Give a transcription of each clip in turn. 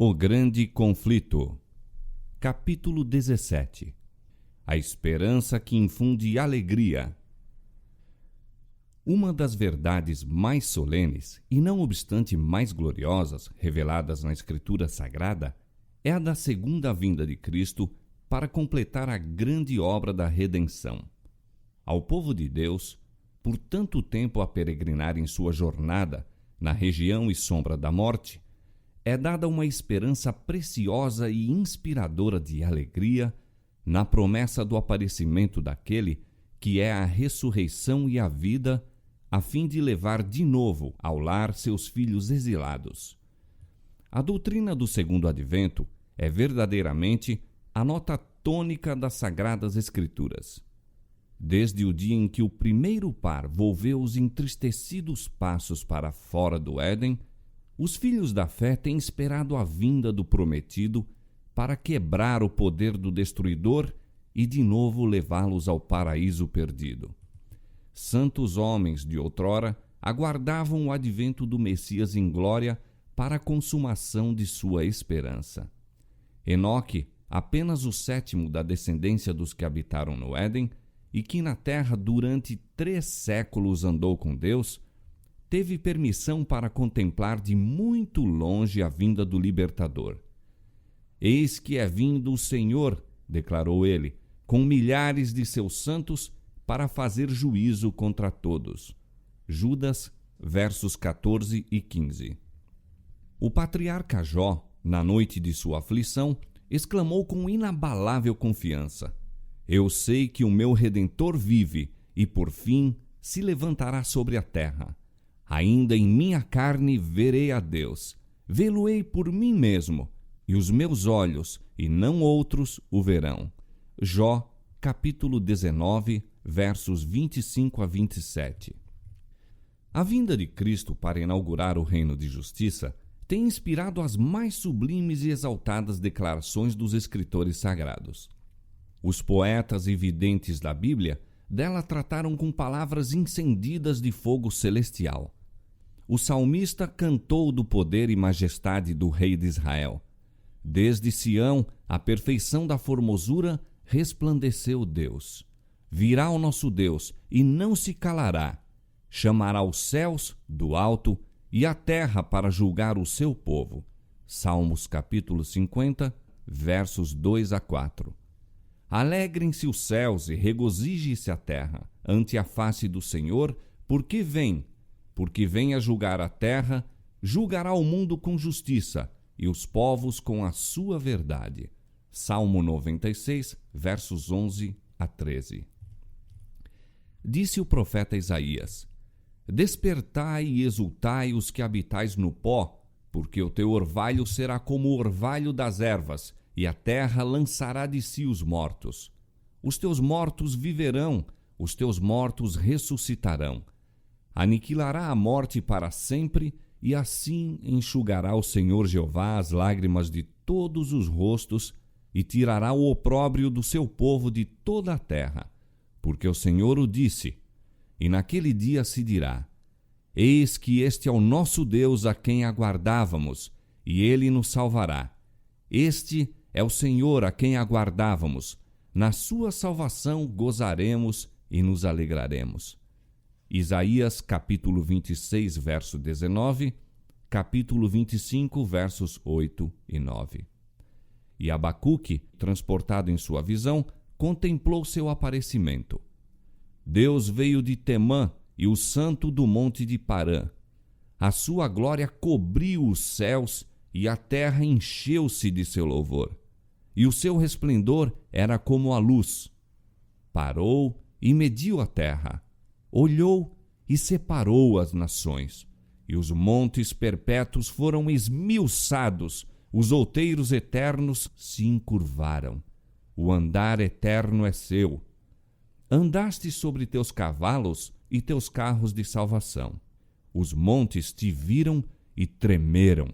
O grande conflito. Capítulo 17. A esperança que infunde alegria. Uma das verdades mais solenes, e não obstante mais gloriosas, reveladas na Escritura Sagrada, é a da segunda vinda de Cristo para completar a grande obra da redenção. Ao povo de Deus, por tanto tempo a peregrinar em sua jornada na região e sombra da morte, é dada uma esperança preciosa e inspiradora de alegria na promessa do aparecimento daquele que é a ressurreição e a vida, a fim de levar de novo ao lar seus filhos exilados. A doutrina do segundo advento é verdadeiramente a nota tônica das Sagradas Escrituras. Desde o dia em que o primeiro par volveu os entristecidos passos para fora do Éden, os filhos da fé têm esperado a vinda do prometido para quebrar o poder do destruidor e de novo levá-los ao paraíso perdido. Santos homens de outrora aguardavam o advento do Messias em glória para a consumação de sua esperança. Enoque, apenas o sétimo da descendência dos que habitaram no Éden, e que na terra durante 3 séculos andou com Deus, teve permissão para contemplar de muito longe a vinda do libertador. Eis que é vindo o Senhor, declarou ele, com milhares de seus santos para fazer juízo contra todos. Judas, versos 14 e 15. O patriarca Jó, na noite de sua aflição, exclamou com inabalável confiança: Eu sei que o meu Redentor vive e, por fim, se levantará sobre a terra. Ainda em minha carne verei a Deus. Vê-lo-ei por mim mesmo, e os meus olhos, e não outros, o verão. Jó, capítulo 19, versos 25 a 27. A vinda de Cristo para inaugurar o reino de justiça tem inspirado as mais sublimes e exaltadas declarações dos escritores sagrados. Os poetas e videntes da Bíblia dela trataram com palavras incendidas de fogo celestial. O salmista cantou do poder e majestade do Rei de Israel. Desde Sião, a perfeição da formosura, resplandeceu Deus. Virá o nosso Deus e não se calará. Chamará os céus do alto e a terra para julgar o seu povo. Salmos capítulo 50, versos 2 a 4. Alegrem-se os céus e regozije-se a terra ante a face do Senhor, porque vem a julgar a terra, julgará o mundo com justiça e os povos com a sua verdade. Salmo 96, versos 11 a 13. Disse o profeta Isaías: Despertai e exultai os que habitais no pó, porque o teu orvalho será como o orvalho das ervas, e a terra lançará de si os mortos. Os teus mortos viverão, os teus mortos ressuscitarão. Aniquilará a morte para sempre, e assim enxugará o Senhor Jeová as lágrimas de todos os rostos, e tirará o opróbrio do seu povo de toda a terra. Porque o Senhor o disse, e naquele dia se dirá: Eis que este é o nosso Deus a quem aguardávamos, e ele nos salvará. Este é o Senhor a quem aguardávamos. Na sua salvação gozaremos e nos alegraremos. Isaías capítulo 26, verso 19, capítulo 25, versos 8 e 9. E Abacuque, transportado em sua visão, contemplou seu aparecimento. Deus veio de Temã e o santo do monte de Parã. A sua glória cobriu os céus e a terra encheu-se de seu louvor. E o seu resplendor era como a luz. Parou e mediu a terra. Olhou e separou as nações. E os montes perpétuos foram esmiuçados. Os outeiros eternos se encurvaram. O andar eterno é seu. Andaste sobre teus cavalos e teus carros de salvação. Os montes te viram e tremeram.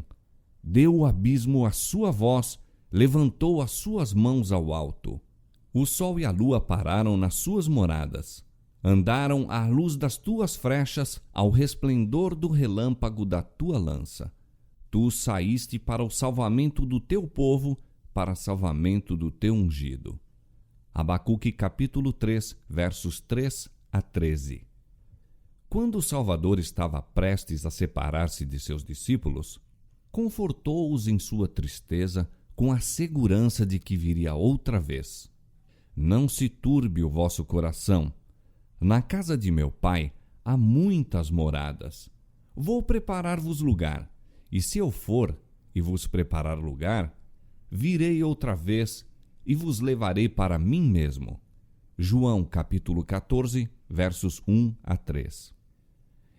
Deu o abismo a sua voz, levantou as suas mãos ao alto. O sol e a lua pararam nas suas moradas. Andaram à luz das tuas frechas, ao resplendor do relâmpago da tua lança. Tu saíste para o salvamento do teu povo, para salvamento do teu ungido. Abacuque capítulo 3, versos 3 a 13. Quando o Salvador estava prestes a separar-se de seus discípulos, confortou-os em sua tristeza com a segurança de que viria outra vez. Não se turbe o vosso coração. Na casa de meu Pai há muitas moradas. Vou preparar-vos lugar, e se eu for e vos preparar lugar, virei outra vez e vos levarei para mim mesmo. João capítulo 14, versos 1 a 3.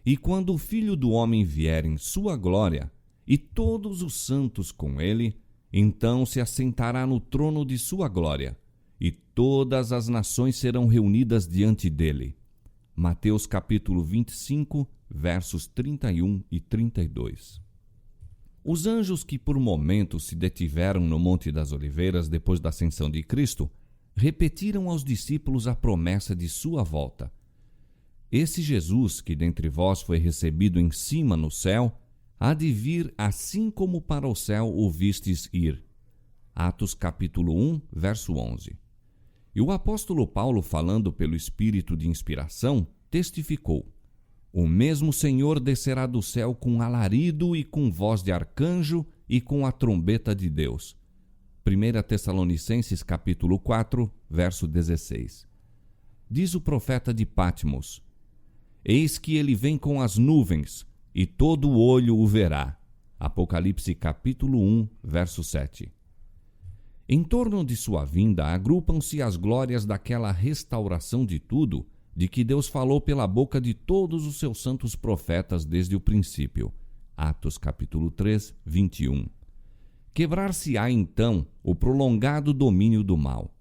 E quando o Filho do Homem vier em sua glória, e todos os santos com ele, então se assentará no trono de sua glória, e todas as nações serão reunidas diante dele. Mateus capítulo 25, versos 31 e 32. Os anjos que por momentos se detiveram no Monte das Oliveiras depois da ascensão de Cristo, repetiram aos discípulos a promessa de sua volta. Esse Jesus, que dentre vós foi recebido em cima no céu, há de vir assim como para o céu o vistes ir. Atos capítulo 1, verso 11. E o apóstolo Paulo, falando pelo Espírito de inspiração, testificou: o mesmo Senhor descerá do céu com alarido e com voz de arcanjo e com a trombeta de Deus. 1 Tessalonicenses capítulo 4, verso 16. Diz o profeta de Patmos: eis que ele vem com as nuvens, e todo olho o verá. Apocalipse capítulo 1, verso 7. Em torno de sua vinda agrupam-se as glórias daquela restauração de tudo, de que Deus falou pela boca de todos os seus santos profetas desde o princípio. Atos capítulo 3, 21. Quebrar-se-á então o prolongado domínio do mal.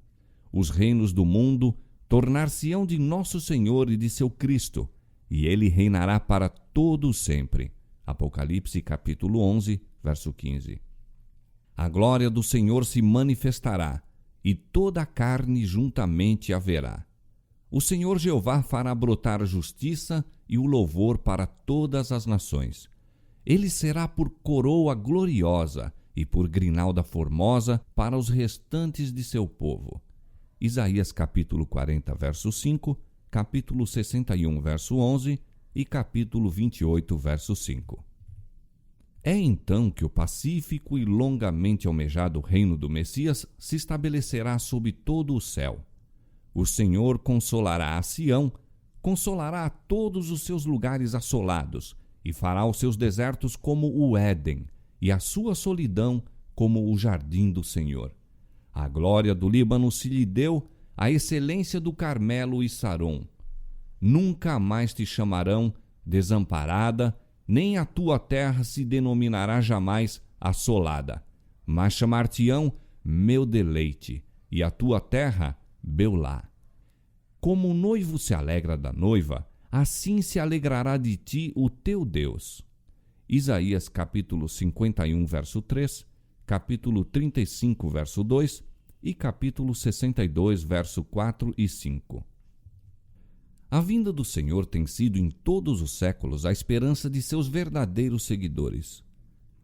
Os reinos do mundo tornar-se-ão de nosso Senhor e de seu Cristo, e ele reinará para todo sempre. Apocalipse capítulo 11, verso 15. A glória do Senhor se manifestará, e toda a carne juntamente a verá. O Senhor Jeová fará brotar justiça e o louvor para todas as nações. Ele será por coroa gloriosa e por grinalda formosa para os restantes de seu povo. Isaías capítulo 40, verso 5, capítulo 61, verso 11 e capítulo 28, verso 5. É então que o pacífico e longamente almejado reino do Messias se estabelecerá sob todo o céu. O Senhor consolará a Sião, consolará a todos os seus lugares assolados, e fará os seus desertos como o Éden, e a sua solidão como o jardim do Senhor. A glória do Líbano se lhe deu, a excelência do Carmelo e Saron. Nunca mais te chamarão desamparada, nem a tua terra se denominará jamais assolada, mas chamar-te-ão meu deleite, e a tua terra Beulá. Como o noivo se alegra da noiva, assim se alegrará de ti o teu Deus. Isaías capítulo 51, verso 3, capítulo 35, verso 2 e capítulo 62, verso 4 e 5. A vinda do Senhor tem sido em todos os séculos a esperança de seus verdadeiros seguidores.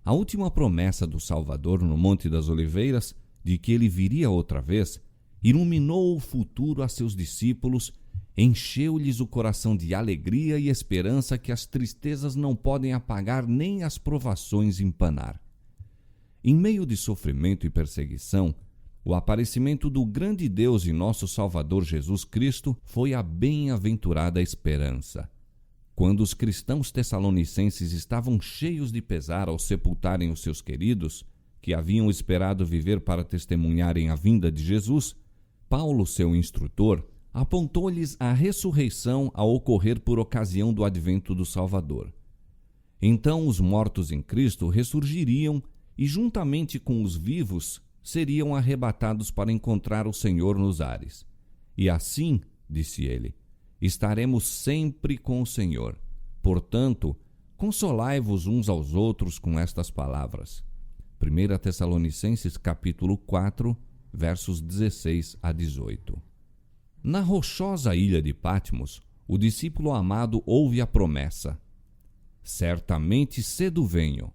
A última promessa do Salvador no Monte das Oliveiras, de que ele viria outra vez, iluminou o futuro a seus discípulos, encheu-lhes o coração de alegria e esperança que as tristezas não podem apagar nem as provações empanar. Em meio de sofrimento e perseguição, o aparecimento do grande Deus e nosso Salvador Jesus Cristo foi a bem-aventurada esperança. Quando os cristãos tessalonicenses estavam cheios de pesar ao sepultarem os seus queridos, que haviam esperado viver para testemunharem a vinda de Jesus, Paulo, seu instrutor, apontou-lhes a ressurreição a ocorrer por ocasião do advento do Salvador. Então os mortos em Cristo ressurgiriam e, juntamente com os vivos, seriam arrebatados para encontrar o Senhor nos ares. E assim, disse ele, estaremos sempre com o Senhor. Portanto, consolai-vos uns aos outros com estas palavras. 1 Tessalonicenses capítulo 4, versos 16 a 18. Na rochosa ilha de Patmos, o discípulo amado ouve a promessa: certamente cedo venho.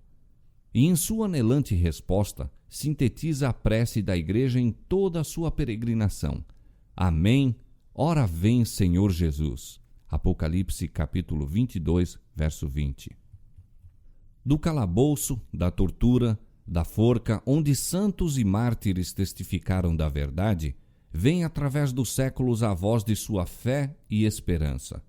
E em sua anelante resposta, sintetiza a prece da Igreja em toda a sua peregrinação. Amém, ora vem, Senhor Jesus. Apocalipse capítulo 22, verso 20. Do calabouço, da tortura, da forca, onde santos e mártires testificaram da verdade, vem através dos séculos a voz de sua fé e esperança.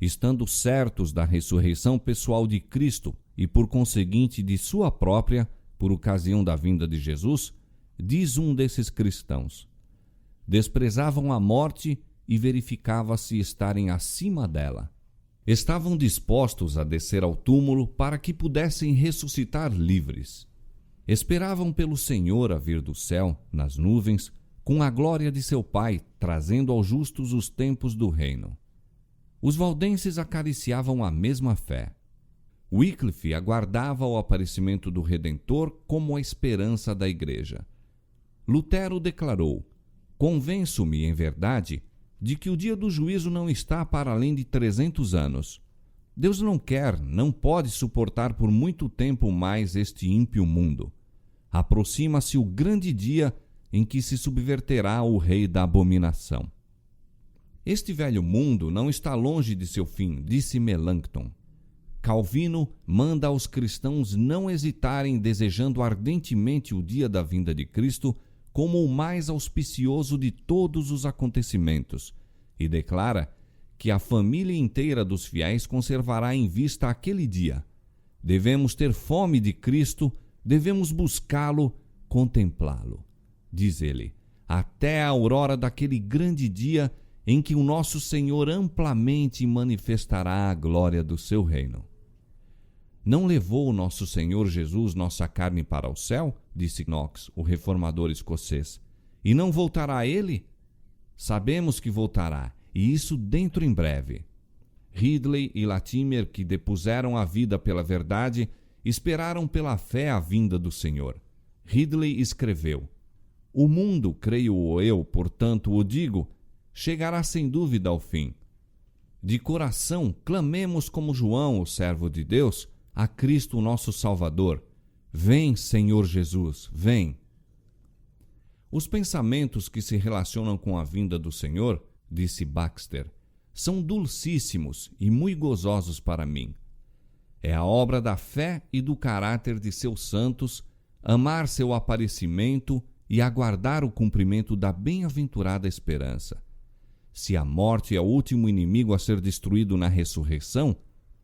Estando certos da ressurreição pessoal de Cristo e, por conseguinte, de sua própria, por ocasião da vinda de Jesus, diz um desses cristãos: desprezavam a morte e verificava-se estarem acima dela. Estavam dispostos a descer ao túmulo para que pudessem ressuscitar livres. Esperavam pelo Senhor a vir do céu, nas nuvens, com a glória de seu Pai, trazendo aos justos os tempos do reino. Os valdenses acariciavam a mesma fé. Wycliffe aguardava o aparecimento do Redentor como a esperança da Igreja. Lutero declarou: convenço-me, em verdade, de que o dia do juízo não está para além de 300 anos. Deus não quer, não pode suportar por muito tempo mais este ímpio mundo. Aproxima-se o grande dia em que se subverterá o rei da abominação. Este velho mundo não está longe de seu fim, disse Melanchthon. Calvino manda aos cristãos não hesitarem, desejando ardentemente o dia da vinda de Cristo como o mais auspicioso de todos os acontecimentos, e declara que a família inteira dos fiéis conservará em vista aquele dia. Devemos ter fome de Cristo, devemos buscá-lo, contemplá-lo. Diz ele, até a aurora daquele grande dia em que o nosso Senhor amplamente manifestará a glória do seu reino. Não levou o nosso Senhor Jesus nossa carne para o céu? Disse Knox, o reformador escocês. E não voltará ele? Sabemos que voltará, e isso dentro em breve. Ridley e Latimer, que depuseram a vida pela verdade, esperaram pela fé a vinda do Senhor. Ridley escreveu: o mundo, creio eu, portanto o digo, chegará sem dúvida ao fim. De coração, clamemos como João, o servo de Deus, a Cristo nosso Salvador. Vem, Senhor Jesus, vem. Os pensamentos que se relacionam com a vinda do Senhor, disse Baxter, são dulcíssimos e muito gozosos para mim. É a obra da fé e do caráter de seus santos amar seu aparecimento e aguardar o cumprimento da bem-aventurada esperança. Se a morte é o último inimigo a ser destruído na ressurreição,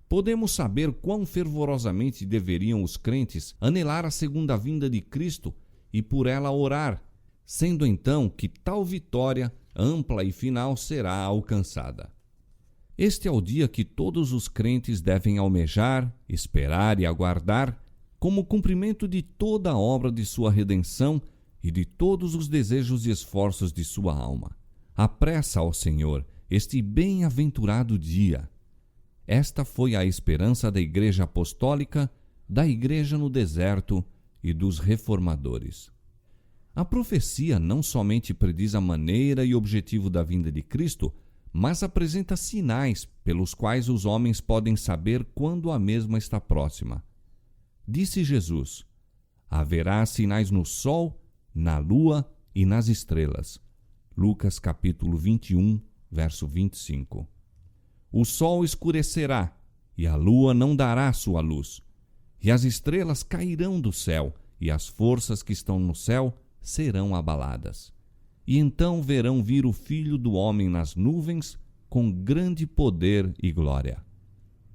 podemos saber quão fervorosamente deveriam os crentes anelar a segunda vinda de Cristo e por ela orar, sendo então que tal vitória ampla e final será alcançada. Este é o dia que todos os crentes devem almejar, esperar e aguardar como cumprimento de toda a obra de sua redenção e de todos os desejos e esforços de sua alma. Apressa ao Senhor este bem-aventurado dia. Esta foi a esperança da Igreja Apostólica, da Igreja no deserto e dos reformadores. A profecia não somente prediz a maneira e objetivo da vinda de Cristo, mas apresenta sinais pelos quais os homens podem saber quando a mesma está próxima. Disse Jesus: haverá sinais no sol, na lua e nas estrelas. Lucas capítulo 21, verso 25. O sol escurecerá, e a lua não dará sua luz, e as estrelas cairão do céu, e as forças que estão no céu serão abaladas. E então verão vir o Filho do Homem nas nuvens, com grande poder e glória.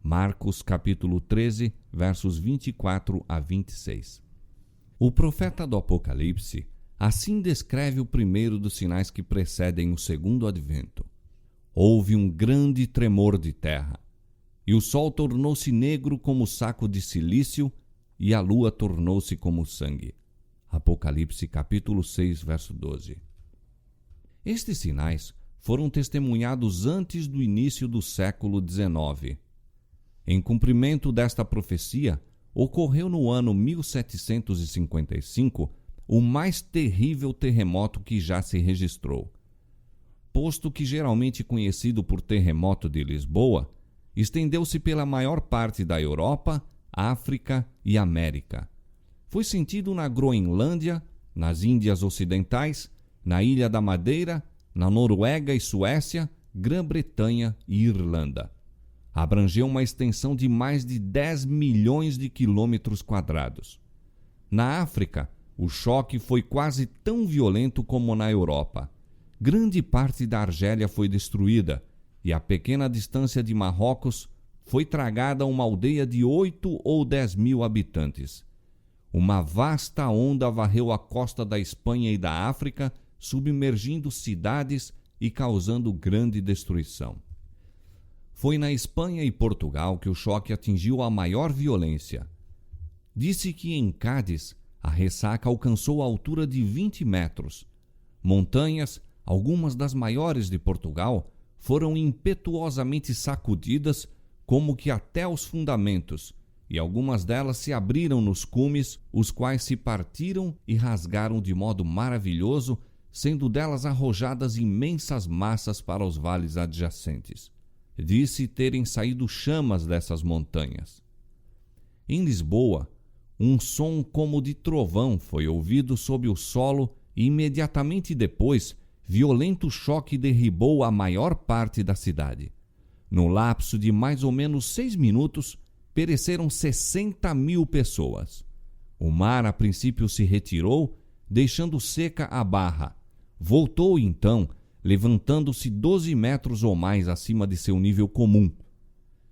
Marcos capítulo 13, versos 24 a 26. O profeta do Apocalipse assim descreve o primeiro dos sinais que precedem o segundo advento. Houve um grande tremor de terra, e o sol tornou-se negro como saco de cilício, e a lua tornou-se como sangue. Apocalipse capítulo 6, verso 12. Estes sinais foram testemunhados antes do início do século XIX. Em cumprimento desta profecia, ocorreu no ano 1755 o mais terrível terremoto que já se registrou. Posto que geralmente conhecido por terremoto de Lisboa, estendeu-se pela maior parte da Europa, África e América, foi sentido na Groenlândia, nas Índias Ocidentais, na Ilha da Madeira, na Noruega e Suécia, Grã-Bretanha e Irlanda. Abrangeu uma extensão de mais de 10 milhões de quilômetros quadrados. Na África, o choque foi quase tão violento como na Europa. Grande parte da Argélia foi destruída e a pequena distância de Marrocos foi tragada uma aldeia de 8 ou 10 mil habitantes. Uma vasta onda varreu a costa da Espanha e da África, submergindo cidades e causando grande destruição. Foi na Espanha e Portugal que o choque atingiu a maior violência. Disse que em Cádiz a ressaca alcançou a altura de 20 metros. Montanhas, algumas das maiores de Portugal, foram impetuosamente sacudidas como que até os fundamentos, e algumas delas se abriram nos cumes, os quais se partiram e rasgaram de modo maravilhoso, sendo delas arrojadas imensas massas para os vales adjacentes. Disse terem saído chamas dessas montanhas. Em Lisboa, um som como de trovão foi ouvido sob o solo e imediatamente depois, violento choque derribou a maior parte da cidade. No lapso de mais ou menos 6 minutos, pereceram 60 mil pessoas. O mar a princípio se retirou, deixando seca a barra. Voltou então, levantando-se 12 metros ou mais acima de seu nível comum.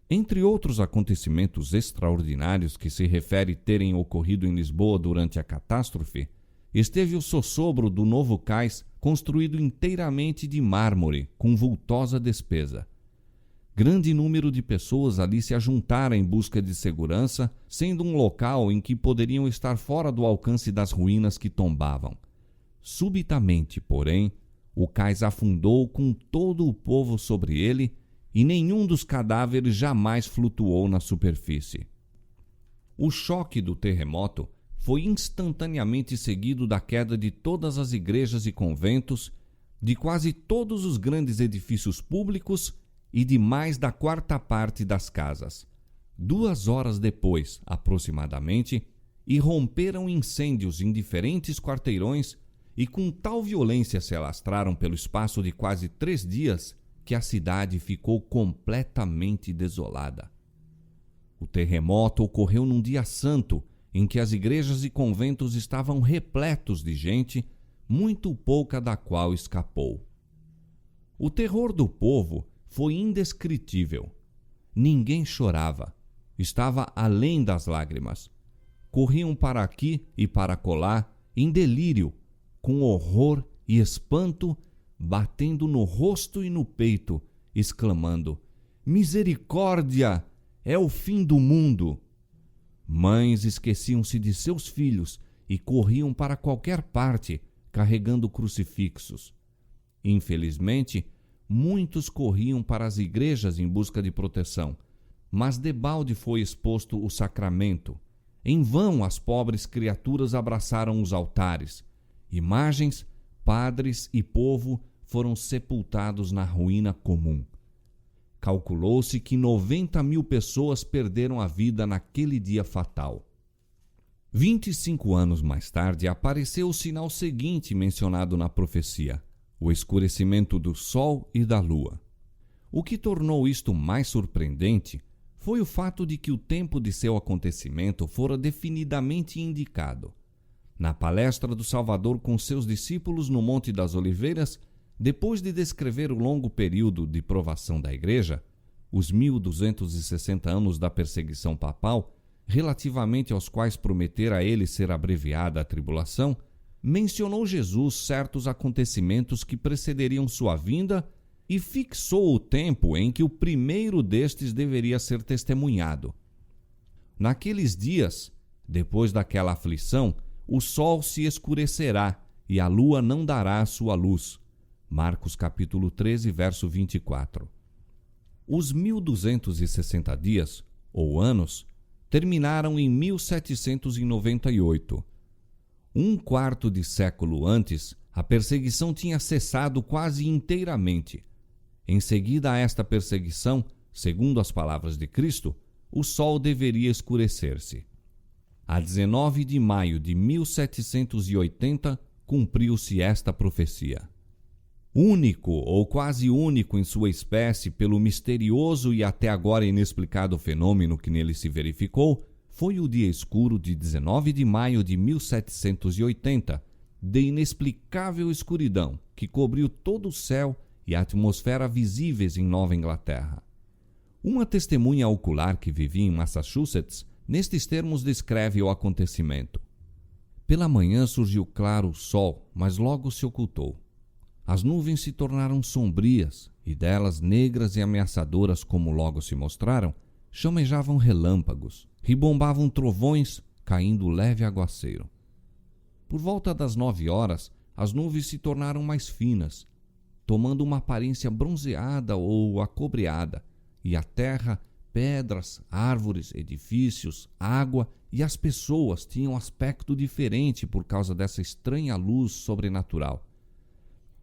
Entre outros acontecimentos extraordinários que se refere terem ocorrido em Lisboa durante a catástrofe, esteve o sossobro do novo cais construído inteiramente de mármore, com vultosa despesa. Grande número de pessoas ali se ajuntara em busca de segurança, sendo um local em que poderiam estar fora do alcance das ruínas que tombavam. Subitamente, porém, o cais afundou com todo o povo sobre ele e nenhum dos cadáveres jamais flutuou na superfície. O choque do terremoto foi instantaneamente seguido da queda de todas as igrejas e conventos, de quase todos os grandes edifícios públicos e de mais da 1/4 das casas. 2 horas depois, aproximadamente, irromperam incêndios em diferentes quarteirões e com tal violência se alastraram pelo espaço de quase 3 dias que a cidade ficou completamente desolada. O terremoto ocorreu num dia santo, em que as igrejas e conventos estavam repletos de gente, muito pouca da qual escapou. O terror do povo foi indescritível. Ninguém chorava. Estava além das lágrimas. Corriam para aqui e para acolá, em delírio, com horror e espanto, batendo no rosto e no peito, exclamando: "Misericórdia! É o fim do mundo!" Mães esqueciam-se de seus filhos e corriam para qualquer parte, carregando crucifixos. Infelizmente, muitos corriam para as igrejas em busca de proteção, mas debalde foi exposto o sacramento. Em vão as pobres criaturas abraçaram os altares. Imagens, padres e povo foram sepultados na ruína comum. Calculou-se que 90 mil pessoas perderam a vida naquele dia fatal. 25 anos mais tarde apareceu o sinal seguinte mencionado na profecia: o escurecimento do sol e da lua. O que tornou isto mais surpreendente foi o fato de que o tempo de seu acontecimento fora definidamente indicado. Na palestra do Salvador com seus discípulos no Monte das Oliveiras, depois de descrever o longo período de provação da Igreja, os 1260 anos da perseguição papal, relativamente aos quais prometera a ele ser abreviada a tribulação, mencionou Jesus certos acontecimentos que precederiam sua vinda e fixou o tempo em que o primeiro destes deveria ser testemunhado. Naqueles dias, depois daquela aflição, o sol se escurecerá e a lua não dará a sua luz. Marcos capítulo 13, verso 24. Os 1260 dias, ou anos, terminaram em 1798. Um quarto de século antes, a perseguição tinha cessado quase inteiramente. Em seguida a esta perseguição, segundo as palavras de Cristo, o sol deveria escurecer-se. A 19 de maio de 1780, cumpriu-se esta profecia. Único ou quase único em sua espécie pelo misterioso e até agora inexplicado fenômeno que nele se verificou, foi o dia escuro de 19 de maio de 1780, de inexplicável escuridão que cobriu todo o céu e a atmosfera visíveis em Nova Inglaterra. Uma testemunha ocular que vivia em Massachusetts, nestes termos descreve o acontecimento. Pela manhã surgiu claro o sol, mas logo se ocultou. As nuvens se tornaram sombrias, e delas negras e ameaçadoras como logo se mostraram, chamejavam relâmpagos, ribombavam trovões, caindo leve aguaceiro. Por volta das 9 horas, as nuvens se tornaram mais finas, tomando uma aparência bronzeada ou acobreada, e a terra, pedras, árvores, edifícios, água e as pessoas tinham aspecto diferente por causa dessa estranha luz sobrenatural.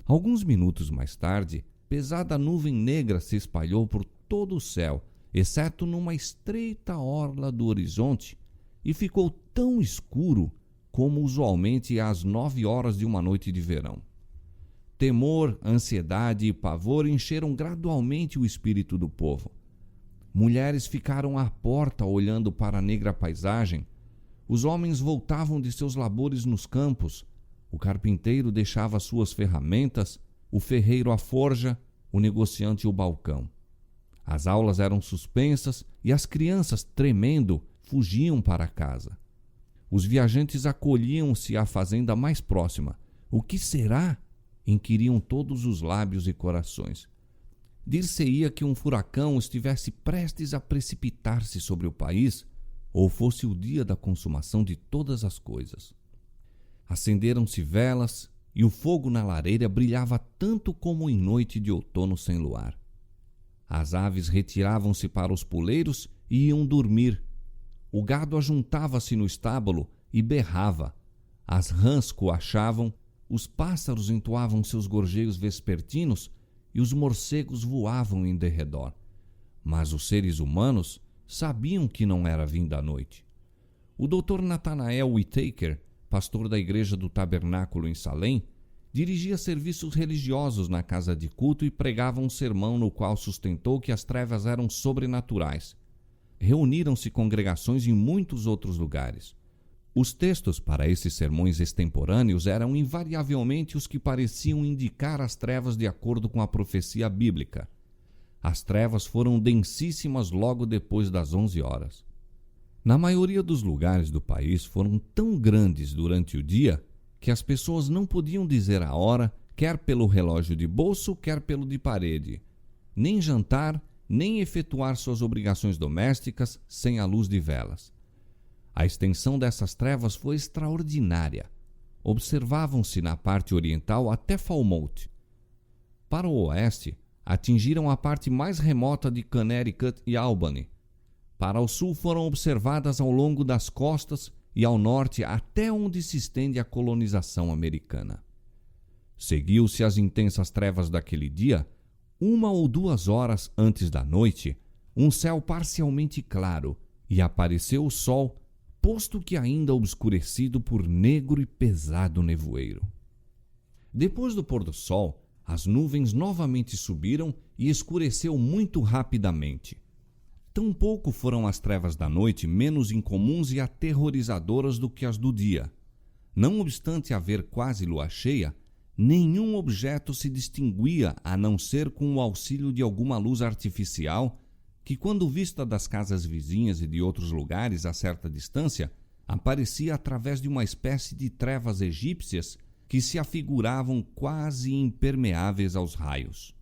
Alguns minutos mais tarde, pesada nuvem negra se espalhou por todo o céu, exceto numa estreita orla do horizonte, e ficou tão escuro como usualmente às 9 horas de uma noite de verão. Temor, ansiedade e pavor encheram gradualmente o espírito do povo. Mulheres ficaram à porta olhando para a negra paisagem. Os homens voltavam de seus labores nos campos. O carpinteiro deixava suas ferramentas, o ferreiro a forja, o negociante o balcão. As aulas eram suspensas e as crianças, tremendo, fugiam para casa. Os viajantes acolhiam-se à fazenda mais próxima. O que será? Inquiriam todos os lábios e corações. Dir-se-ia que um furacão estivesse prestes a precipitar-se sobre o país, ou fosse o dia da consumação de todas as coisas. Acenderam-se velas, e o fogo na lareira brilhava tanto como em noite de outono sem luar. As aves retiravam-se para os puleiros e iam dormir. O gado ajuntava-se no estábulo e berrava. As rãs coachavam, os pássaros entoavam seus gorjeios vespertinos e os morcegos voavam em derredor. Mas os seres humanos sabiam que não era vinda a noite. O Dr. Nathanael Whittaker, pastor da Igreja do Tabernáculo em Salem, dirigia serviços religiosos na casa de culto e pregava um sermão no qual sustentou que as trevas eram sobrenaturais. Reuniram-se congregações em muitos outros lugares. Os textos para esses sermões extemporâneos eram invariavelmente os que pareciam indicar as trevas de acordo com a profecia bíblica. As trevas foram densíssimas logo depois das 11 horas. Na maioria dos lugares do país foram tão grandes durante o dia que as pessoas não podiam dizer a hora, quer pelo relógio de bolso, quer pelo de parede, nem jantar, nem efetuar suas obrigações domésticas sem a luz de velas. A extensão dessas trevas foi extraordinária. Observavam-se na parte oriental até Falmouth. Para o oeste, atingiram a parte mais remota de Connecticut e Albany. Para o sul foram observadas ao longo das costas e ao norte até onde se estende a colonização americana. Seguiu-se as intensas trevas daquele dia, 1 ou 2 horas antes da noite, um céu parcialmente claro, e apareceu o sol, posto que ainda obscurecido por negro e pesado nevoeiro. Depois do pôr do sol, as nuvens novamente subiram e escureceu muito rapidamente. Tampouco foram as trevas da noite menos incomuns e aterrorizadoras do que as do dia. Não obstante haver quase lua cheia, nenhum objeto se distinguia a não ser com o auxílio de alguma luz artificial que, quando vista das casas vizinhas e de outros lugares a certa distância, aparecia através de uma espécie de trevas egípcias que se afiguravam quase impermeáveis aos raios.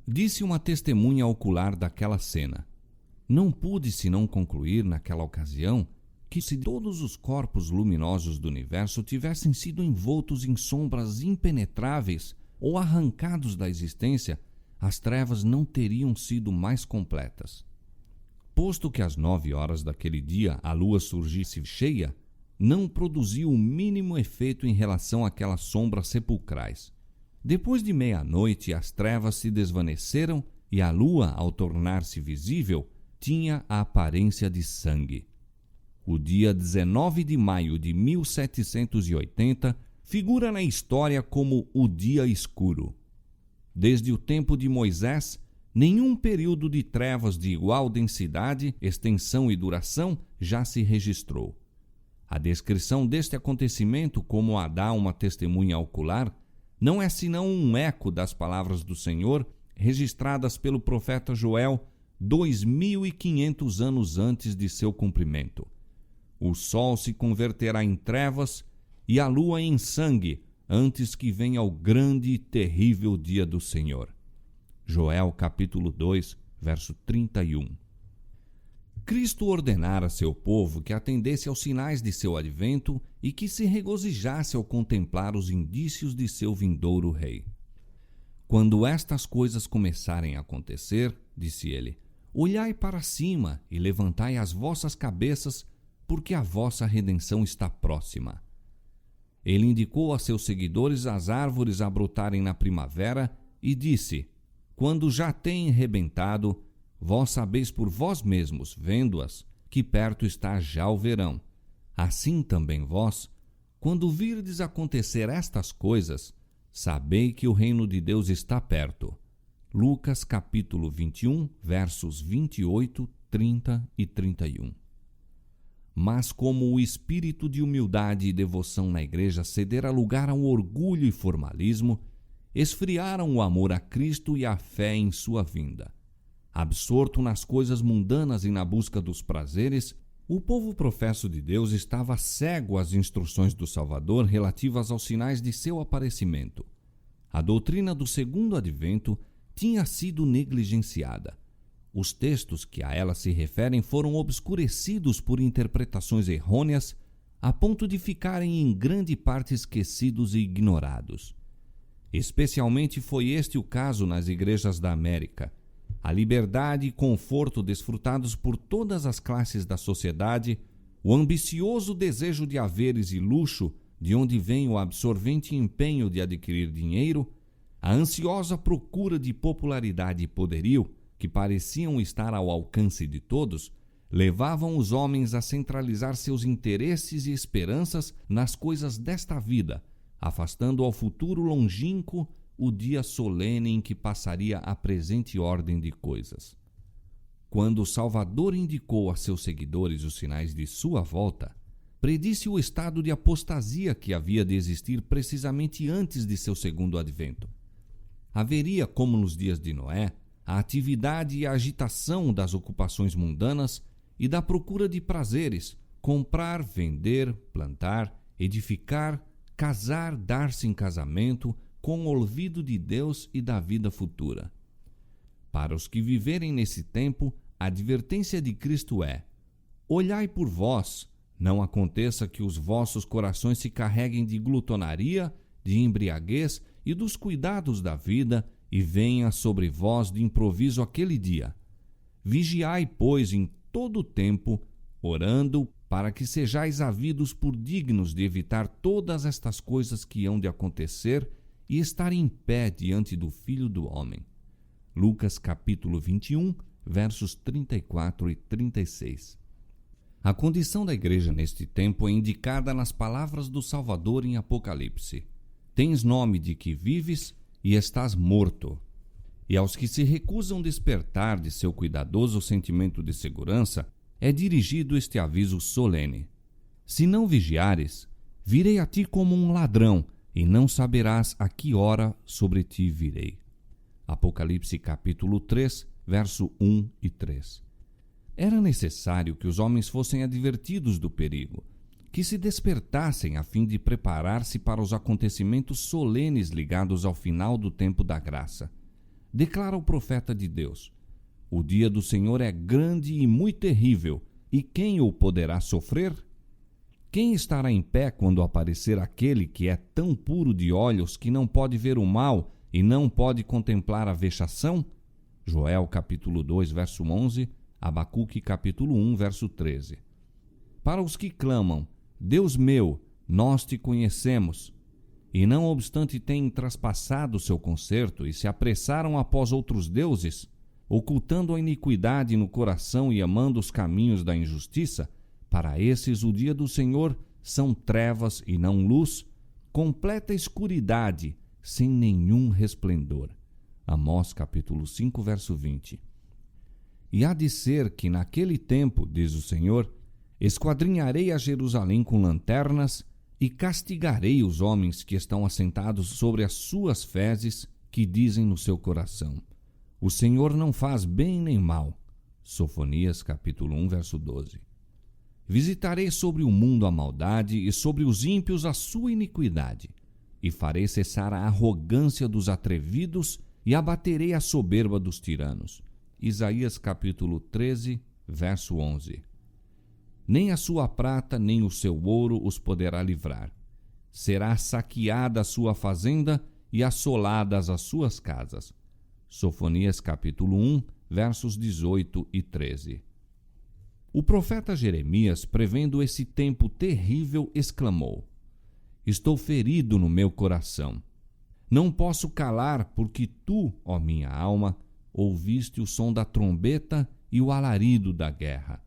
Disse uma testemunha ocular daquela cena: não pude senão concluir naquela ocasião que, se todos os corpos luminosos do universo tivessem sido envoltos em sombras impenetráveis ou arrancados da existência, as trevas não teriam sido mais completas. Posto que às 9 horas daquele dia a lua surgisse cheia, não produziu o mínimo efeito em relação àquelas sombras sepulcrais. Depois de meia-noite, as trevas se desvaneceram e a lua, ao tornar-se visível, tinha a aparência de sangue. O dia 19 de maio de 1780 figura na história como o Dia Escuro. Desde o tempo de Moisés, nenhum período de trevas de igual densidade, extensão e duração já se registrou. A descrição deste acontecimento, como a dá uma testemunha ocular, não é senão um eco das palavras do Senhor registradas pelo profeta Joel 2.500 anos antes de seu cumprimento. O sol se converterá em trevas e a lua em sangue antes que venha o grande e terrível dia do Senhor. Joel capítulo 2, verso 31. Cristo ordenara a seu povo que atendesse aos sinais de seu advento e que se regozijasse ao contemplar os indícios de seu vindouro rei. Quando estas coisas começarem a acontecer, disse ele, olhai para cima e levantai as vossas cabeças, porque a vossa redenção está próxima. Ele indicou a seus seguidores as árvores a brotarem na primavera e disse, quando já têm rebentado, vós sabeis por vós mesmos, vendo-as, que perto está já o verão. Assim também vós, quando virdes acontecer estas coisas, sabei que o reino de Deus está perto. Lucas capítulo 21, versos 28, 30 e 31. Mas como o espírito de humildade e devoção na igreja cedera lugar ao orgulho e formalismo, esfriaram o amor a Cristo e a fé em sua vinda. Absorto nas coisas mundanas e na busca dos prazeres, o povo professo de Deus estava cego às instruções do Salvador relativas aos sinais de seu aparecimento. A doutrina do segundo advento tinha sido negligenciada. Os textos que a ela se referem foram obscurecidos por interpretações errôneas, a ponto de ficarem em grande parte esquecidos e ignorados. Especialmente foi este o caso nas igrejas da América. A liberdade e conforto desfrutados por todas as classes da sociedade, o ambicioso desejo de haveres e luxo, de onde vem o absorvente empenho de adquirir dinheiro, a ansiosa procura de popularidade e poderio, que pareciam estar ao alcance de todos, levavam os homens a centralizar seus interesses e esperanças nas coisas desta vida, afastando ao futuro longínquo o dia solene em que passaria a presente ordem de coisas. Quando o Salvador indicou a seus seguidores os sinais de sua volta, predisse o estado de apostasia que havia de existir precisamente antes de seu segundo advento. Haveria, como nos dias de Noé, a atividade e a agitação das ocupações mundanas e da procura de prazeres, comprar, vender, plantar, edificar, casar, dar-se em casamento, com o olvido de Deus e da vida futura. Para os que viverem nesse tempo, a advertência de Cristo é: olhai por vós, não aconteça que os vossos corações se carreguem de glutonaria, de embriaguez e dos cuidados da vida, e venha sobre vós de improviso aquele dia. Vigiai, pois, em todo o tempo, orando, para que sejais havidos por dignos de evitar todas estas coisas que hão de acontecer e estar em pé diante do Filho do Homem. Lucas capítulo 21, versos 34 e 36. A condição da igreja neste tempo é indicada nas palavras do Salvador em Apocalipse. Tens nome de que vives e estás morto. E aos que se recusam despertar de seu cuidadoso sentimento de segurança, é dirigido este aviso solene: se não vigiares, virei a ti como um ladrão, e não saberás a que hora sobre ti virei. Apocalipse capítulo 3, verso 1 e 3. Era necessário que os homens fossem advertidos do perigo, que se despertassem a fim de preparar-se para os acontecimentos solenes ligados ao final do tempo da graça. Declara o profeta de Deus: o dia do Senhor é grande e muito terrível, e quem o poderá sofrer? Quem estará em pé quando aparecer aquele que é tão puro de olhos que não pode ver o mal e não pode contemplar a vexação? Joel capítulo 2, verso 11, Abacuque capítulo 1, verso 13. Para os que clamam: Deus meu, nós te conhecemos, e não obstante têm traspassado seu concerto e se apressaram após outros deuses, ocultando a iniquidade no coração e amando os caminhos da injustiça, Para esses o dia do Senhor são trevas e não luz, completa escuridade, sem nenhum resplendor. Amós capítulo 5, verso 20. E há de ser que naquele tempo, diz o Senhor, esquadrinharei a Jerusalém com lanternas e castigarei os homens que estão assentados sobre as suas fezes, que dizem no seu coração: o Senhor não faz bem nem mal. Sofonias capítulo 1, verso 12. Visitarei sobre o mundo a maldade e sobre os ímpios a sua iniquidade, e farei cessar a arrogância dos atrevidos e abaterei a soberba dos tiranos. Isaías capítulo 13, verso 11. Nem a sua prata nem o seu ouro os poderá livrar. Será saqueada a sua fazenda e assoladas as suas casas. Sofonias capítulo 1, versos 18 e 13. O profeta Jeremias, prevendo esse tempo terrível, exclamou: estou ferido no meu coração. Não posso calar, porque tu, ó minha alma, ouviste o som da trombeta e o alarido da guerra.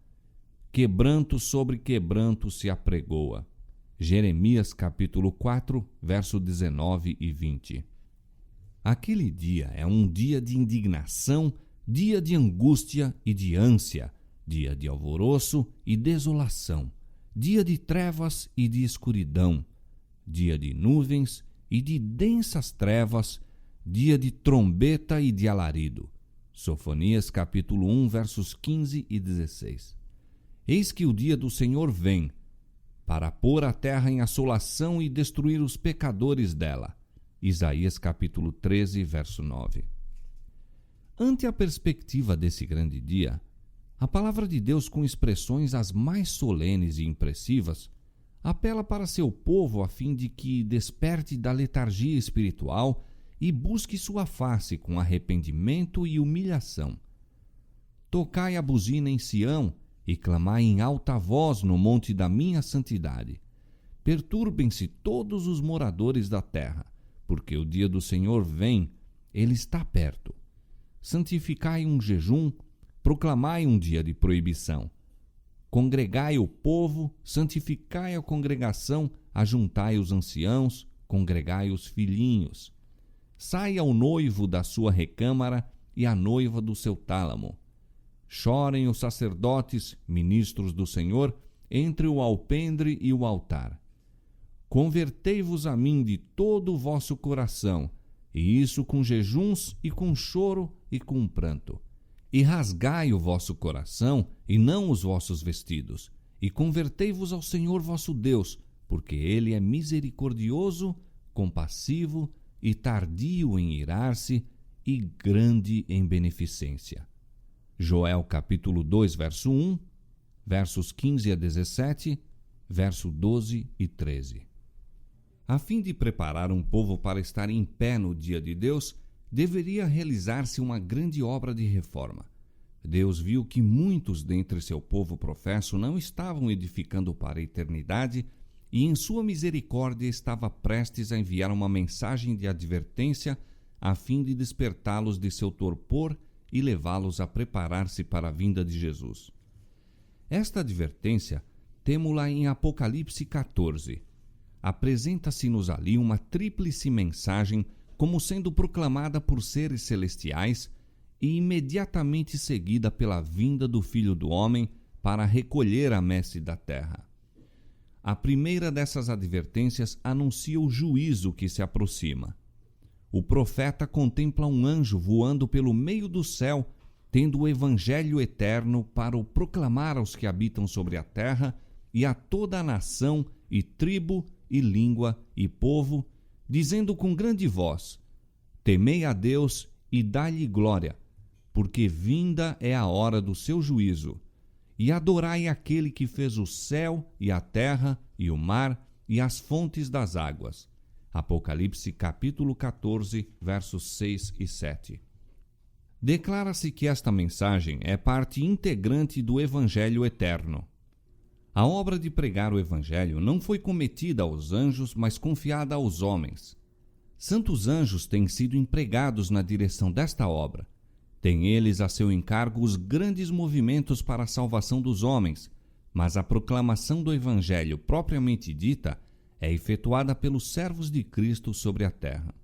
Quebranto sobre quebranto se apregoa. Jeremias capítulo 4, verso 19 e 20. Aquele dia é um dia de indignação, dia de angústia e de ânsia, dia de alvoroço e desolação, dia de trevas e de escuridão, dia de nuvens e de densas trevas, dia de trombeta e de alarido. Sofonias capítulo 1, versos 15 e 16. Eis que o dia do Senhor vem, para pôr a terra em assolação e destruir os pecadores dela. Isaías capítulo 13, verso 9. Ante a perspectiva desse grande dia, a palavra de Deus, com expressões as mais solenes e impressivas, apela para seu povo a fim de que desperte da letargia espiritual e busque sua face com arrependimento e humilhação. Tocai a buzina em Sião e clamai em alta voz no monte da minha santidade. Perturbem-se todos os moradores da terra, porque o dia do Senhor vem, ele está perto. Santificai um jejum, proclamai um dia de proibição. Congregai o povo, santificai a congregação, ajuntai os anciãos, congregai os filhinhos. Saia o noivo da sua recâmara e a noiva do seu tálamo. Chorem os sacerdotes, ministros do Senhor, entre o alpendre e o altar. Convertei-vos a mim de todo o vosso coração, e isso com jejuns e com choro e com pranto. E rasgai o vosso coração, e não os vossos vestidos, e convertei-vos ao Senhor vosso Deus, porque ele é misericordioso, compassivo e tardio em irar-se, e grande em beneficência. Joel capítulo 2, verso 1, versos 15 a 17, verso 12 e 13. A fim de preparar um povo para estar em pé no dia de Deus, deveria realizar-se uma grande obra de reforma. Deus viu que muitos dentre seu povo professo não estavam edificando para a eternidade e em sua misericórdia estava prestes a enviar uma mensagem de advertência a fim de despertá-los de seu torpor e levá-los a preparar-se para a vinda de Jesus. Esta advertência temo-la em Apocalipse 14. Apresenta-se-nos ali uma tríplice mensagem como sendo proclamada por seres celestiais e imediatamente seguida pela vinda do Filho do Homem para recolher a messe da terra. A primeira dessas advertências anuncia o juízo que se aproxima. O profeta contempla um anjo voando pelo meio do céu, tendo o evangelho eterno para o proclamar aos que habitam sobre a terra e a toda a nação e tribo e língua e povo, dizendo com grande voz: temei a Deus e dai-lhe glória, porque vinda é a hora do seu juízo, e adorai aquele que fez o céu e a terra e o mar e as fontes das águas. Apocalipse capítulo 14, versos 6 e 7. Declara-se que esta mensagem é parte integrante do Evangelho eterno. A obra de pregar o Evangelho não foi cometida aos anjos, mas confiada aos homens. Santos anjos têm sido empregados na direção desta obra. Têm eles a seu encargo os grandes movimentos para a salvação dos homens, mas a proclamação do Evangelho propriamente dita é efetuada pelos servos de Cristo sobre a terra.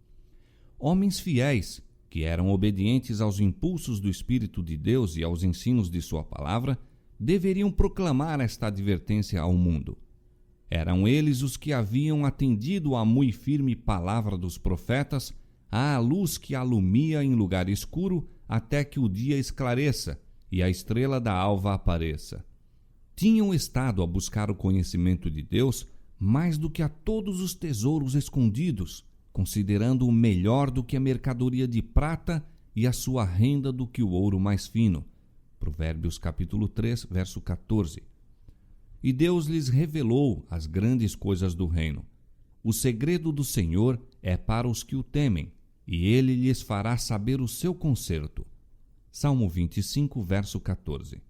Homens fiéis, que eram obedientes aos impulsos do Espírito de Deus e aos ensinos de sua palavra, deveriam proclamar esta advertência ao mundo. Eram eles os que haviam atendido à muito firme palavra dos profetas, à luz que alumia em lugar escuro até que o dia esclareça e a estrela da alva apareça. Tinham estado a buscar o conhecimento de Deus mais do que a todos os tesouros escondidos, considerando-o melhor do que a mercadoria de prata e a sua renda do que o ouro mais fino. Provérbios capítulo 3, verso 14. E Deus lhes revelou as grandes coisas do reino. O segredo do Senhor é para os que o temem, e ele lhes fará saber o seu conserto. Salmo 25, verso 14.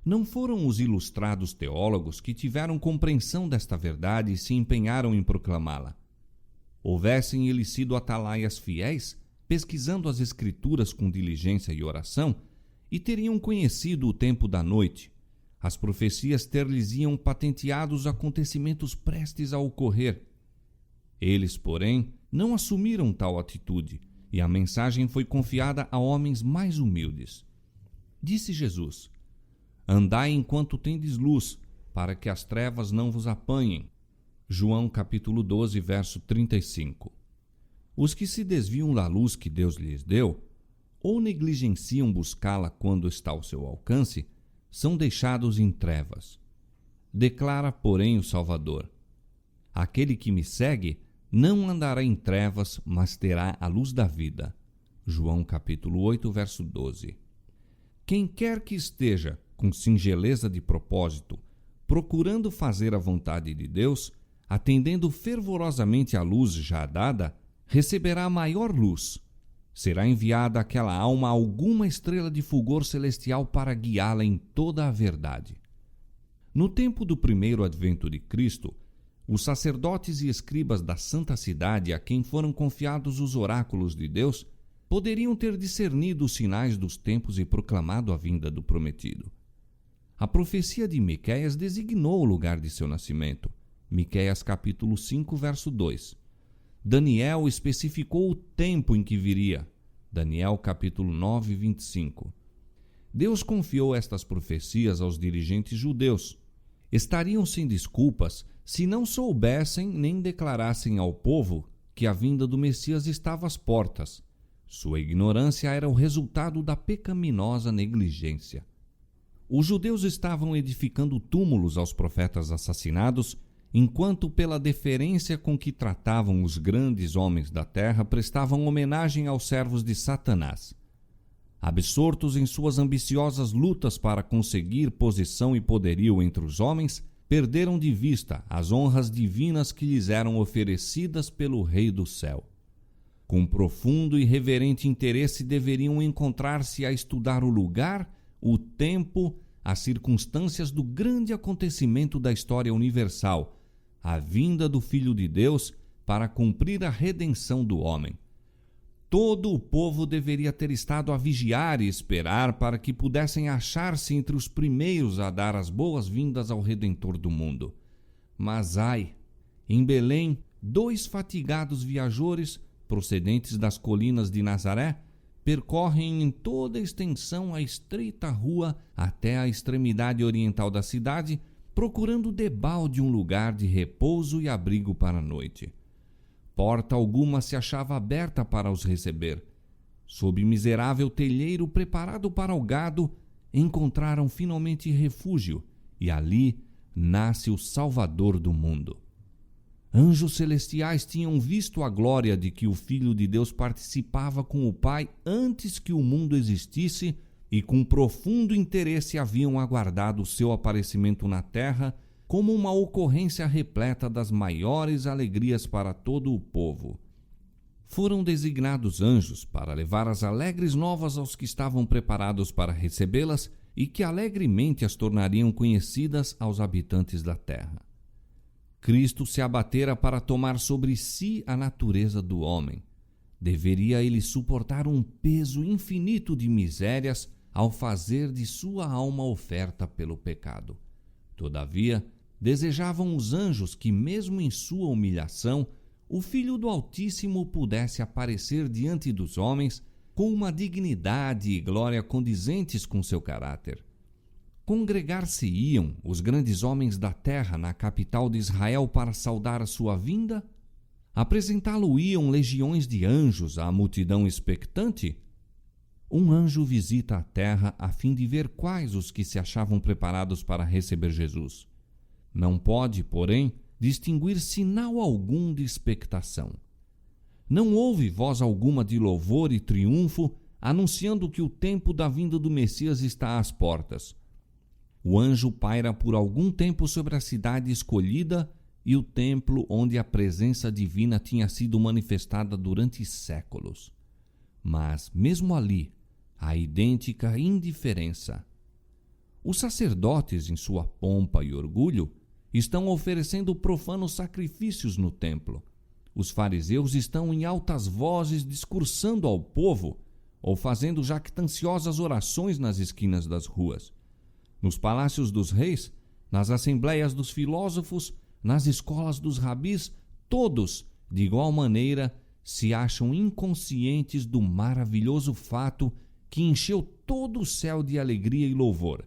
Não foram os ilustrados teólogos que tiveram compreensão desta verdade e se empenharam em proclamá-la. Houvessem eles sido atalaias fiéis, pesquisando as Escrituras com diligência e oração, e teriam conhecido o tempo da noite. As profecias ter-lhes-iam patenteado os acontecimentos prestes a ocorrer. Eles, porém, não assumiram tal atitude, e a mensagem foi confiada a homens mais humildes. Disse Jesus: Andai enquanto tendes luz, para que as trevas não vos apanhem. João capítulo 12, verso 35. Os que se desviam da luz que Deus lhes deu, ou negligenciam buscá-la quando está ao seu alcance, são deixados em trevas. Declara, porém, o Salvador: Aquele que me segue não andará em trevas, mas terá a luz da vida. João capítulo 8, verso 12. Quem quer que esteja com singeleza de propósito, procurando fazer a vontade de Deus, atendendo fervorosamente à luz já dada, receberá maior luz. Será enviada àquela alma alguma estrela de fulgor celestial para guiá-la em toda a verdade. No tempo do primeiro advento de Cristo, os sacerdotes e escribas da santa cidade a quem foram confiados os oráculos de Deus poderiam ter discernido os sinais dos tempos e proclamado a vinda do prometido. A profecia de Miqueias designou o lugar de seu nascimento. Miqueias capítulo 5, verso 2. Daniel especificou o tempo em que viria. Daniel capítulo 9, 25. Deus confiou estas profecias aos dirigentes judeus. Estariam sem desculpas se não soubessem nem declarassem ao povo que a vinda do Messias estava às portas. Sua ignorância era o resultado da pecaminosa negligência. Os judeus estavam edificando túmulos aos profetas assassinados, enquanto pela deferência com que tratavam os grandes homens da terra prestavam homenagem aos servos de Satanás. Absortos em suas ambiciosas lutas para conseguir posição e poderio entre os homens, perderam de vista as honras divinas que lhes eram oferecidas pelo Rei do Céu. Com profundo e reverente interesse deveriam encontrar-se a estudar o lugar, o tempo, as circunstâncias do grande acontecimento da história universal, a vinda do Filho de Deus para cumprir a redenção do homem. Todo o povo deveria ter estado a vigiar e esperar para que pudessem achar-se entre os primeiros a dar as boas-vindas ao Redentor do mundo. Mas ai, em Belém, 2 fatigados viajores, procedentes das colinas de Nazaré, percorrem em toda a extensão a estreita rua até a extremidade oriental da cidade, procurando debalde um lugar de repouso e abrigo para a noite. Porta alguma se achava aberta para os receber. Sob miserável telheiro preparado para o gado, encontraram finalmente refúgio, e ali nasce o Salvador do mundo. Anjos celestiais tinham visto a glória de que o Filho de Deus participava com o Pai antes que o mundo existisse e com profundo interesse haviam aguardado o seu aparecimento na terra como uma ocorrência repleta das maiores alegrias para todo o povo. Foram designados anjos para levar as alegres novas aos que estavam preparados para recebê-las e que alegremente as tornariam conhecidas aos habitantes da terra. Cristo se abatera para tomar sobre si a natureza do homem. Deveria ele suportar um peso infinito de misérias ao fazer de sua alma oferta pelo pecado. Todavia, desejavam os anjos que, mesmo em sua humilhação, o Filho do Altíssimo pudesse aparecer diante dos homens com uma dignidade e glória condizentes com seu caráter. Congregar-se-iam os grandes homens da terra na capital de Israel para saudar a sua vinda? Apresentá-lo-iam legiões de anjos à multidão expectante? Um anjo visita a terra a fim de ver quais os que se achavam preparados para receber Jesus. Não pode, porém, distinguir sinal algum de expectação. Não houve voz alguma de louvor e triunfo, anunciando que o tempo da vinda do Messias está às portas. O anjo paira por algum tempo sobre a cidade escolhida e o templo onde a presença divina tinha sido manifestada durante séculos. Mas, mesmo ali, há idêntica indiferença. Os sacerdotes, em sua pompa e orgulho, estão oferecendo profanos sacrifícios no templo. Os fariseus estão em altas vozes discursando ao povo ou fazendo jactanciosas orações nas esquinas das ruas. Nos palácios dos reis, nas assembleias dos filósofos, nas escolas dos rabis, todos, de igual maneira, se acham inconscientes do maravilhoso fato que encheu todo o céu de alegria e louvor.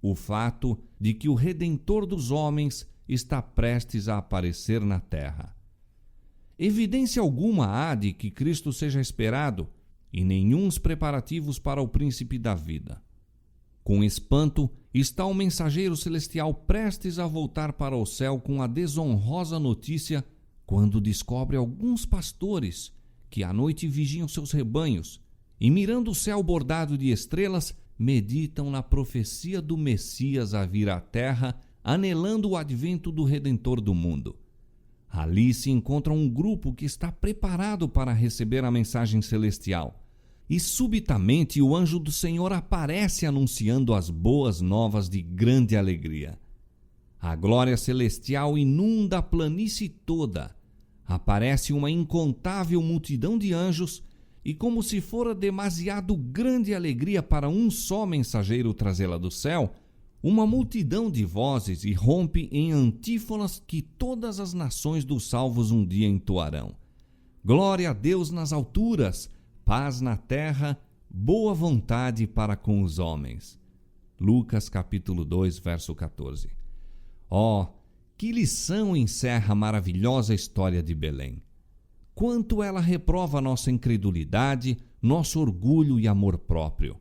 O fato de que o Redentor dos homens está prestes a aparecer na terra. Evidência alguma há de que Cristo seja esperado, e nenhuns preparativos para o príncipe da vida. Com espanto, está o mensageiro celestial prestes a voltar para o céu com a desonrosa notícia quando descobre alguns pastores que à noite vigiam seus rebanhos e, mirando o céu bordado de estrelas, meditam na profecia do Messias a vir à terra, anelando o advento do Redentor do mundo. Ali se encontra um grupo que está preparado para receber a mensagem celestial. E subitamente o anjo do Senhor aparece anunciando as boas novas de grande alegria. A glória celestial inunda a planície toda. Aparece uma incontável multidão de anjos e, como se fora demasiado grande alegria para um só mensageiro trazê-la do céu, uma multidão de vozes irrompe em antífonas que todas as nações dos salvos um dia entoarão. Glória a Deus nas alturas, paz na terra, boa vontade para com os homens. Lucas capítulo 2, verso 14. Oh, que lição encerra a maravilhosa história de Belém! Quanto ela reprova nossa incredulidade, nosso orgulho e amor próprio.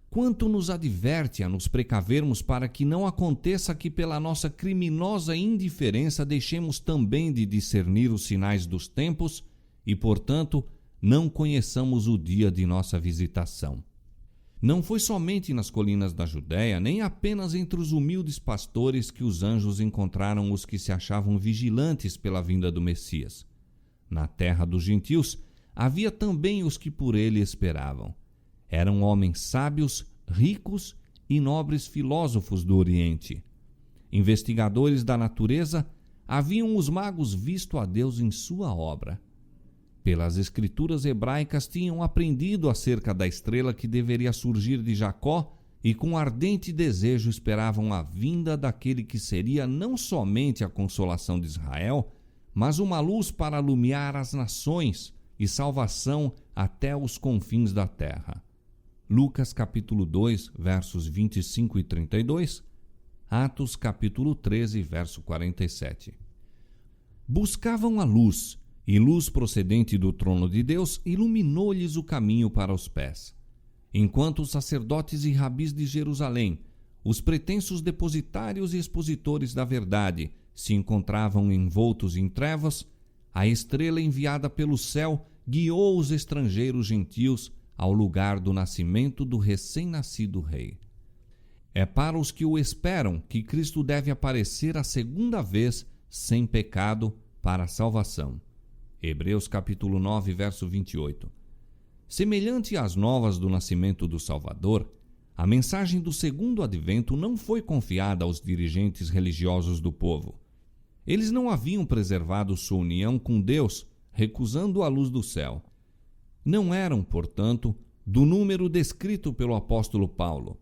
Quanto nos adverte a nos precavermos para que não aconteça que pela nossa criminosa indiferença deixemos também de discernir os sinais dos tempos e, portanto, não conheçamos o dia de nossa visitação. Não foi somente nas colinas da Judéia, nem apenas entre os humildes pastores que os anjos encontraram os que se achavam vigilantes pela vinda do Messias. Na terra dos gentios, havia também os que por ele esperavam. Eram homens sábios, ricos e nobres filósofos do Oriente. Investigadores da natureza, haviam os magos visto a Deus em sua obra. Pelas escrituras hebraicas tinham aprendido acerca da estrela que deveria surgir de Jacó e com ardente desejo esperavam a vinda daquele que seria não somente a consolação de Israel, mas uma luz para alumiar as nações e salvação até os confins da terra. Lucas capítulo 2, versos 25 e 32, Atos capítulo 13, verso 47. Buscavam a luz, e luz procedente do trono de Deus iluminou-lhes o caminho para os pés. Enquanto os sacerdotes e rabis de Jerusalém, os pretensos depositários e expositores da verdade, se encontravam envoltos em trevas, a estrela enviada pelo céu guiou os estrangeiros gentios ao lugar do nascimento do recém-nascido rei. É para os que o esperam que Cristo deve aparecer a segunda vez sem pecado para a salvação. Hebreus capítulo 9, verso 28. Semelhante às novas do nascimento do Salvador, a mensagem do segundo advento não foi confiada aos dirigentes religiosos do povo. Eles não haviam preservado sua união com Deus, recusando a luz do céu. Não eram, portanto, do número descrito pelo apóstolo Paulo.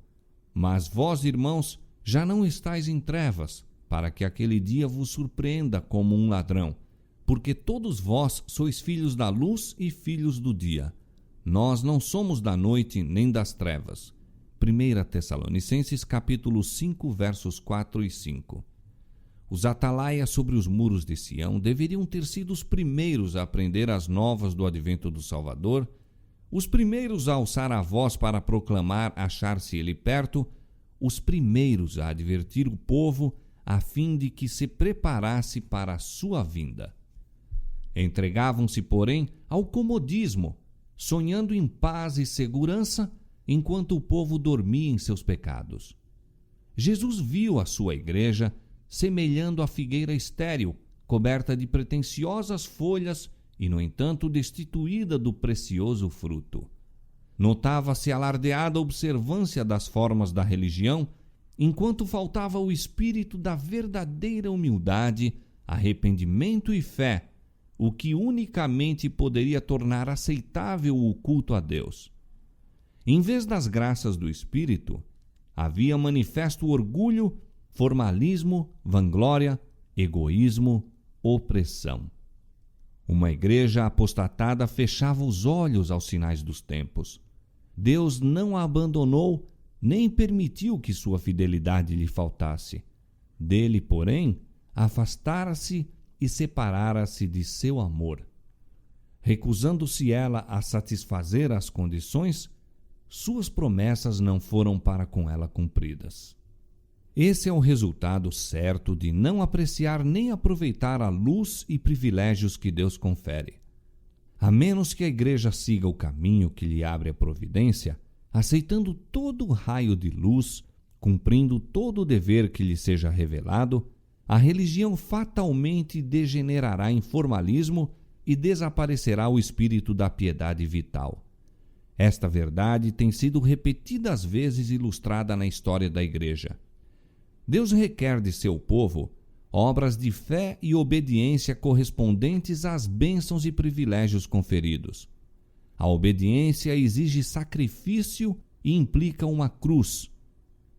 Mas vós, irmãos, Já não estais em trevas, para que aquele dia vos surpreenda como um ladrão, porque todos vós sois filhos da luz e filhos do dia. Nós não somos da noite nem das trevas. 1 Tessalonicenses capítulo 5, versos 4 e 5. Os atalaias sobre os muros de Sião deveriam ter sido os primeiros a aprender as novas do advento do Salvador, os primeiros a alçar a voz para proclamar achar-se ele perto, os primeiros a advertir o povo a fim de que se preparasse para a sua vinda. Entregavam-se, porém, ao comodismo, sonhando em paz e segurança, enquanto o povo dormia em seus pecados. Jesus viu a sua igreja semelhando a figueira estéril, coberta de pretensiosas folhas e, no entanto, destituída do precioso fruto. Notava-se alardeada observância das formas da religião, enquanto faltava o espírito da verdadeira humildade, arrependimento e fé, o que unicamente poderia tornar aceitável o culto a Deus. Em vez das graças do Espírito, havia manifesto orgulho, formalismo, vanglória, egoísmo, opressão. Uma igreja apostatada fechava os olhos aos sinais dos tempos. Deus não a abandonou, nem permitiu que sua fidelidade lhe faltasse. Dele, porém, afastara-se e separara-se de seu amor. Recusando-se ela a satisfazer as condições, suas promessas não foram para com ela cumpridas. Esse é o resultado certo de não apreciar nem aproveitar a luz e privilégios que Deus confere. A menos que a igreja siga o caminho que lhe abre a providência, aceitando todo o raio de luz, cumprindo todo o dever que lhe seja revelado, a religião fatalmente degenerará em formalismo e desaparecerá o espírito da piedade vital. Esta verdade tem sido repetidas vezes ilustrada na história da igreja. Deus requer de seu povo obras de fé e obediência correspondentes às bênçãos e privilégios conferidos. A obediência exige sacrifício e implica uma cruz.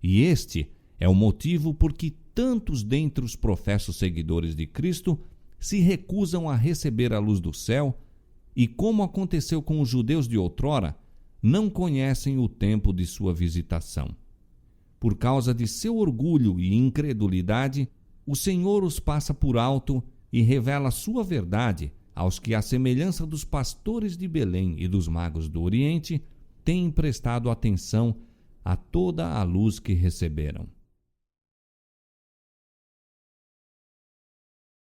E este é o motivo por que tantos dentre os professos seguidores de Cristo se recusam a receber a luz do céu e, como aconteceu com os judeus de outrora, não conhecem o tempo de sua visitação. Por causa de seu orgulho e incredulidade, o Senhor os passa por alto e revela sua verdade aos que, à semelhança dos pastores de Belém e dos magos do Oriente, têm prestado atenção a toda a luz que receberam.